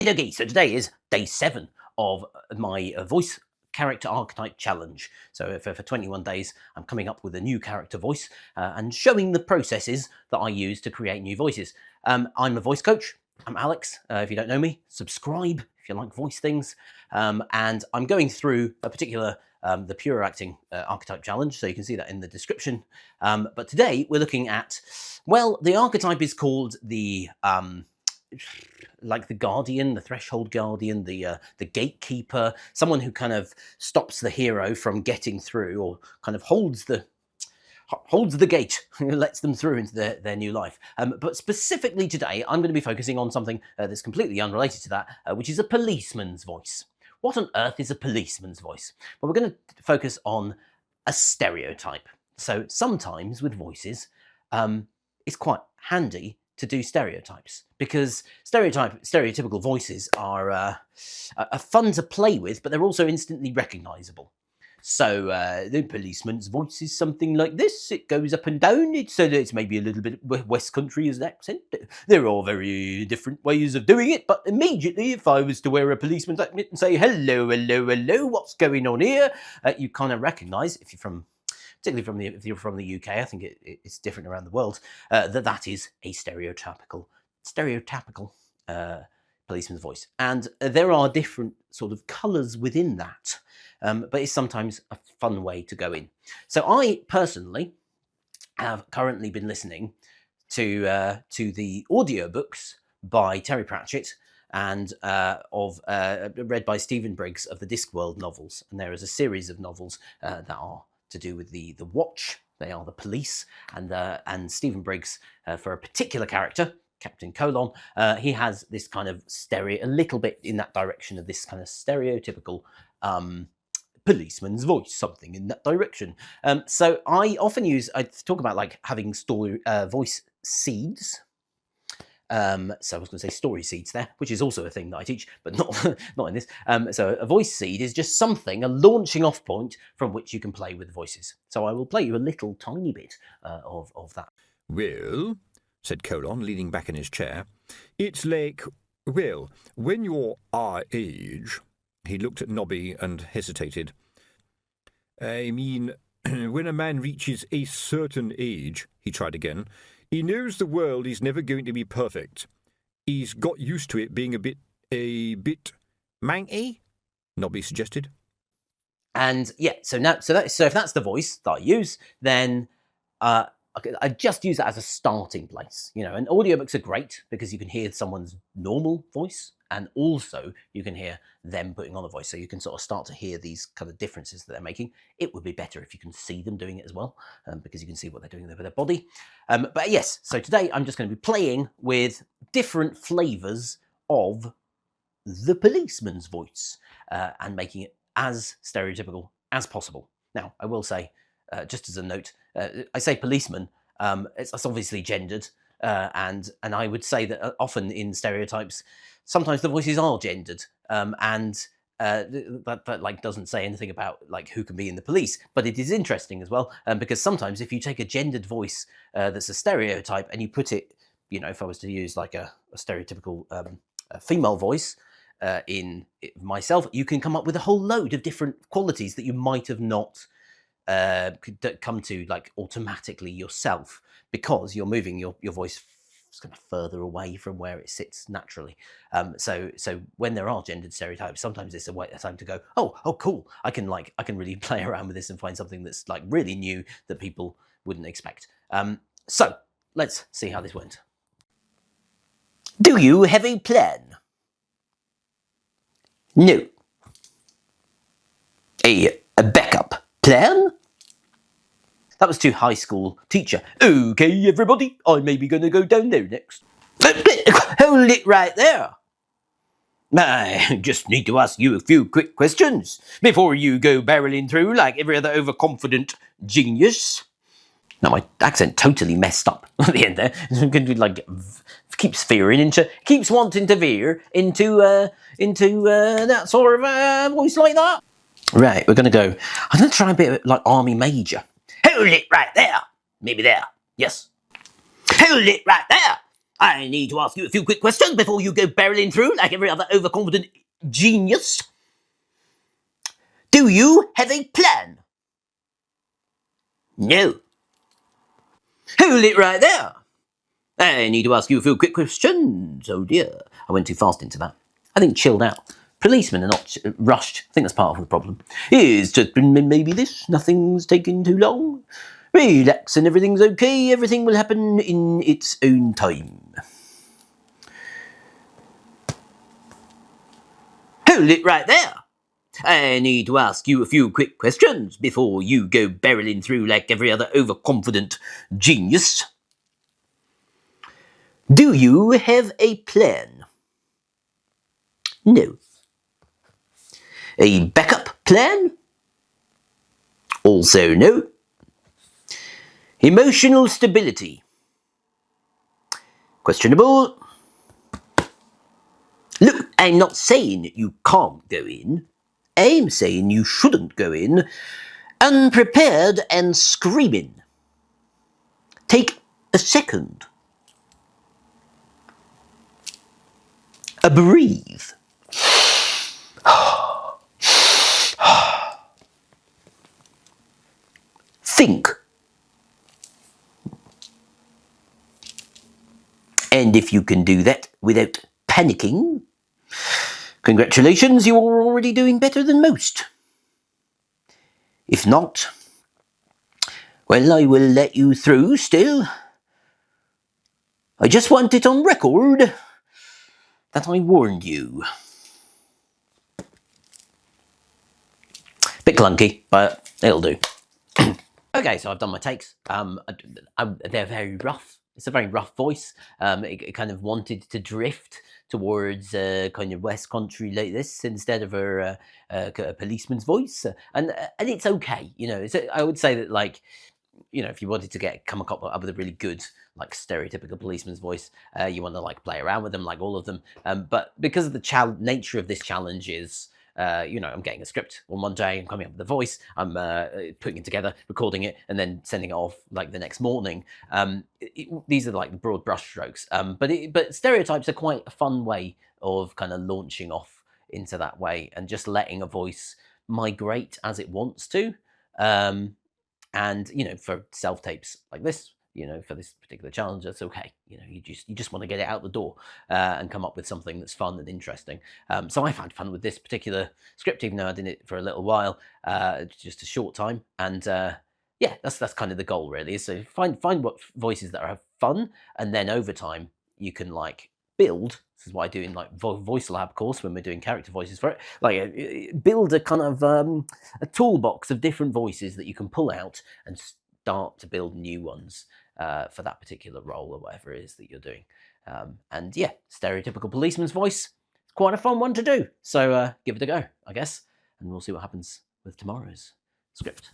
Okay, so today is day 7 of my voice character archetype challenge. So for 21 days, I'm coming up with a new character voice and showing the processes that I use to create new voices. I'm a voice coach. I'm Alex. If you don't know me, subscribe if you like voice things. And I'm going through a particular the pure acting archetype challenge, so you can see that in the description. But today we're looking at, well, the archetype is called the like the guardian, the threshold guardian, the gatekeeper, someone who kind of stops the hero from getting through, or kind of holds the gate, lets them through into their new life. But specifically today, I'm going to be focusing on something that's completely unrelated to that, which is a policeman's voice. What on earth is a policeman's voice? Well, we're going to focus on a stereotype. So sometimes with voices, it's quite handy to do stereotypes, because stereotypical voices are fun to play with, but they're also instantly recognisable. So the policeman's voice is something like this. It goes up and down. It's maybe a little bit West Country as an accent. They're all very different ways of doing it, but immediately, if I was to wear a policeman's accent and say, hello, hello, hello, what's going on here? You kind of recognise, if you're from the UK, I think it's different around the world, that is a stereotypical policeman's voice. And there are different sort of colours within that, but it's sometimes a fun way to go in. So I personally have currently been listening to the audiobooks by Terry Pratchett and read by Stephen Briggs of the Discworld novels. And there is a series of novels that are to do with the Watch. They are the police, and Stephen Briggs, for a particular character, Captain Colon, he has this kind of a little bit in that direction of this kind of stereotypical policeman's voice, something in that direction. So I talk about like having voice seeds. So I was going to say story seeds there, which is also a thing that I teach, but not in this. So a voice seed is just something, a launching off point from which you can play with voices. So I will play you a little tiny bit of that. Well, said Colon, leaning back in his chair, it's like, well, when you're our age... He looked at Nobby and hesitated. I mean, when a man reaches a certain age, he tried again, he knows the world is never going to be perfect. He's got used to it being a bit manky, Nobby suggested. And yeah, so if that's the voice that I use, then I just use that as a starting place. You know, and audiobooks are great because you can hear someone's normal voice, and also you can hear them putting on a voice, so you can sort of start to hear these kind of differences that they're making. It would be better if you can see them doing it as well, because you can see what they're doing with their body. But yes, so today I'm just going to be playing with different flavours of the policeman's voice and making it as stereotypical as possible. Now, I will say, just as a note, I say policeman, it's obviously gendered, and I would say that often in stereotypes, sometimes the voices are gendered, and that like doesn't say anything about like who can be in the police. But it is interesting as well, because sometimes if you take a gendered voice that's a stereotype and you put it, you know, if I was to use like a stereotypical female voice in myself, you can come up with a whole load of different qualities that you might have not come to like automatically yourself, because you're moving your voice kind of further away from where it sits naturally. So when there are gendered stereotypes, sometimes it's a time to go, oh cool, I can really play around with this and find something that's like really new that people wouldn't expect. So let's see how this went. Do you have a plan? No. A backup plan? That was too high school teacher. Okay, everybody, I'm maybe going to go down there next. Hold it right there. I just need to ask you a few quick questions before you go barreling through like every other overconfident genius. Now, my accent totally messed up at the end there. Like, keeps wanting to veer into that sort of voice like that. Right, we're going to go. I'm going to try a bit of like Army Major. Hold it right there. Maybe there. Yes. Hold it right there. I need to ask you a few quick questions before you go barreling through like every other overconfident genius. Do you have a plan? No. Hold it right there. I need to ask you a few quick questions. Oh dear, I went too fast into that. I think chilled out. Policemen are not rushed. I think that's part of the problem. It's just been maybe this. Nothing's taken too long. Relax and everything's okay. Everything will happen in its own time. Hold it right there. I need to ask you a few quick questions before you go barreling through like every other overconfident genius. Do you have a plan? No. A backup plan? Also no. Emotional stability? Questionable. Look, I'm not saying you can't go in. I'm saying you shouldn't go in unprepared and screaming. Take a second. A breathe. Think. And if you can do that without panicking, congratulations, you are already doing better than most. If not, well, I will let you through still. I just want it on record that I warned you. Bit clunky, but it'll do. Okay, so I've done my takes. They're very rough. It's a very rough voice. It kind of wanted to drift towards kind of West Country like this instead of a policeman's voice, and it's okay. You know, I would say that, like, you know, if you wanted to come up with a really good like stereotypical policeman's voice, you want to like play around with them, like all of them. But because of the nature of this challenge is, you know, I'm getting a script on one day, I'm coming up with a voice, I'm putting it together, recording it, and then sending it off like the next morning. These are like the broad brushstrokes. But stereotypes are quite a fun way of kind of launching off into that way and just letting a voice migrate as it wants to. And you know, for self-tapes like this, you know, for this particular challenge, that's okay. You know, you just want to get it out the door and come up with something that's fun and interesting. So I found fun with this particular script, even though I did it for a little while, just a short time. And yeah, that's kind of the goal, really. So find what voices that are fun, and then over time you can like build. This is what I do in like Voice Lab course when we're doing character voices for it. Like build a kind of a toolbox of different voices that you can pull out and start to build new ones for that particular role or whatever it is that you're doing. And yeah, stereotypical policeman's voice, it's quite a fun one to do. So give it a go, I guess, and we'll see what happens with tomorrow's script.